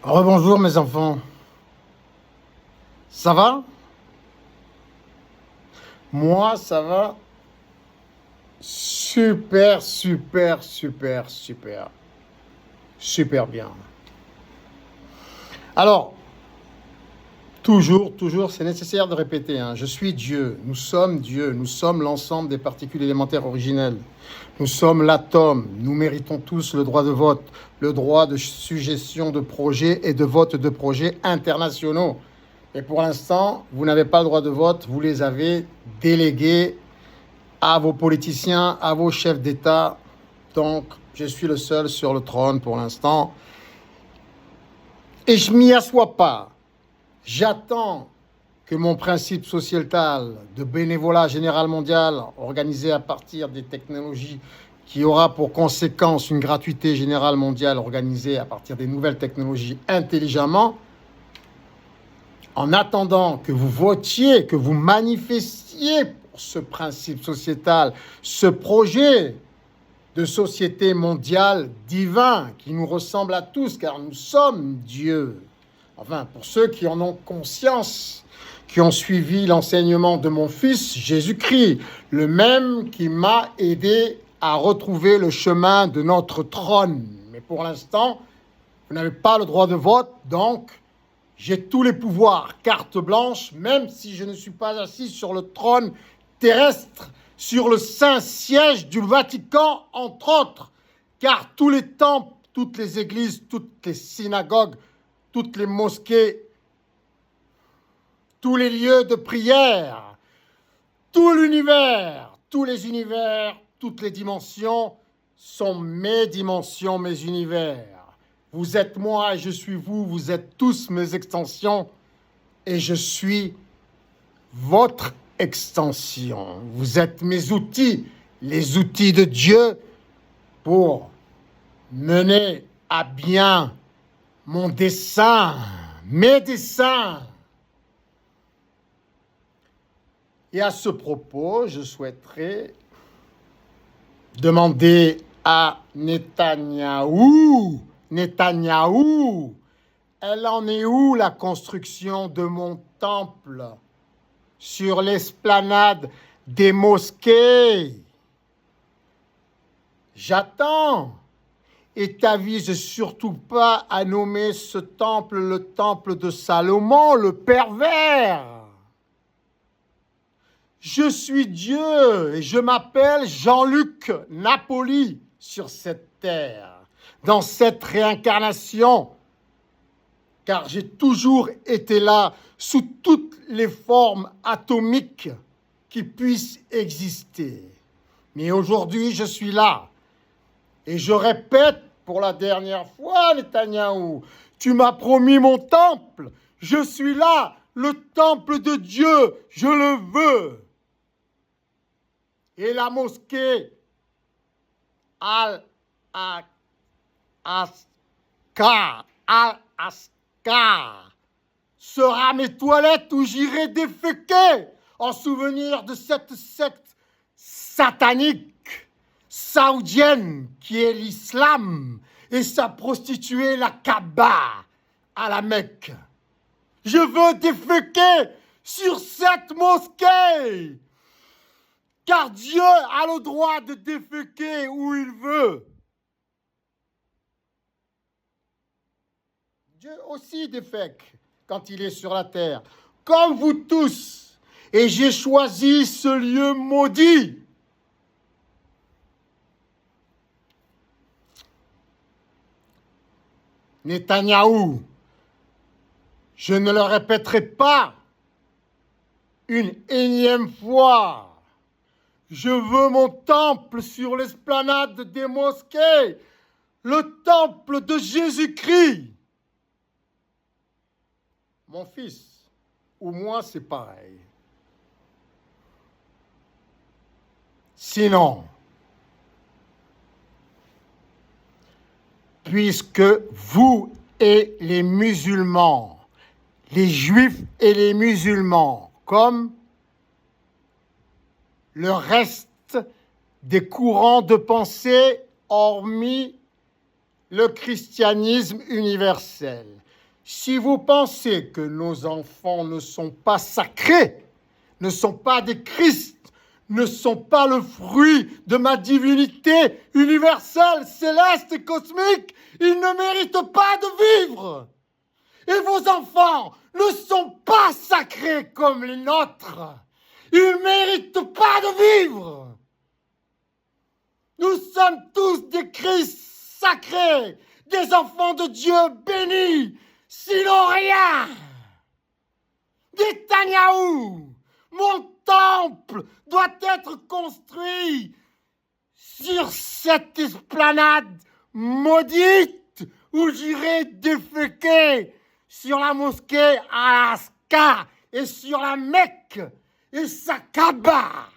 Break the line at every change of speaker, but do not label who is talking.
Rebonjour mes enfants, ça va? Moi ça va super, super, super, super, super bien. Alors, toujours, c'est nécessaire de répéter, hein, je suis Dieu, nous sommes l'ensemble des particules élémentaires originelles. Nous sommes l'atome, nous méritons tous le droit de vote, le droit de suggestion de projets et de vote de projets internationaux. Et pour l'instant, vous n'avez pas le droit de vote, vous les avez délégués à vos politiciens, à vos chefs d'État. Donc, je suis le seul sur le trône pour l'instant. Et je m'y assois pas. J'attends que mon principe sociétal de bénévolat général mondial, organisé à partir des technologies, qui aura pour conséquence une gratuité générale mondiale organisée à partir des nouvelles technologies intelligemment, en attendant que vous votiez, que vous manifestiez pour ce principe sociétal, ce projet de société mondiale divin qui nous ressemble à tous, car nous sommes Dieu. Enfin, pour ceux qui en ont conscience, qui ont suivi l'enseignement de mon fils Jésus-Christ, le même qui m'a aidé à retrouver le chemin de notre trône. Mais pour l'instant, vous n'avez pas le droit de vote, donc j'ai tous les pouvoirs, carte blanche, même si je ne suis pas assis sur le trône terrestre, sur le Saint-Siège du Vatican, entre autres, car tous les temples, toutes les églises, toutes les synagogues, toutes les mosquées, tous les lieux de prière, tout l'univers, tous les univers, toutes les dimensions sont mes dimensions, mes univers. Vous êtes moi et je suis vous, vous êtes tous mes extensions et je suis votre extension. Vous êtes mes outils, les outils de Dieu pour mener à bien mon dessein, mes desseins. Et à ce propos, je souhaiterais demander à Netanyahou, elle en est où la construction de mon temple sur l'esplanade des mosquées? J'attends. Et t'avise surtout pas à nommer ce temple le temple de Salomon, le pervers. Je suis Dieu et je m'appelle Jean-Luc Napoli sur cette terre, dans cette réincarnation, car j'ai toujours été là sous toutes les formes atomiques qui puissent exister. Mais aujourd'hui, je suis là. Et je répète pour la dernière fois, Netanyahou, tu m'as promis mon temple. Je suis là, le temple de Dieu, je le veux. Et la mosquée Al-Aqsa sera mes toilettes où j'irai déféquer en souvenir de cette secte satanique saoudienne qui est l'islam et sa prostituée la Kaaba à la Mecque. Je veux déféquer sur cette mosquée, car Dieu a le droit de déféquer où il veut. Dieu aussi défèque quand il est sur la terre, comme vous tous. Et j'ai choisi ce lieu maudit. Netanyahou, je ne le répéterai pas une énième fois. Je veux mon temple sur l'esplanade des mosquées, le temple de Jésus-Christ. Mon fils, ou moi, c'est pareil. Sinon, puisque vous et les musulmans, les juifs et les musulmans, comme le reste des courants de pensée, hormis le christianisme universel, Si vous pensez que nos enfants ne sont pas sacrés, ne sont pas des Christ, ne sont pas le fruit de ma divinité universelle, céleste et cosmique, ils ne méritent pas de vivre. Et vos enfants ne sont pas sacrés comme les nôtres. Ils ne méritent pas de vivre. Nous sommes tous des Christ sacrés, des enfants de Dieu bénis, sinon rien. Netanyahou, mon temple doit être construit sur cette esplanade maudite où j'irai déféquer sur la mosquée Alaska et sur la Mecque et sa Kaaba.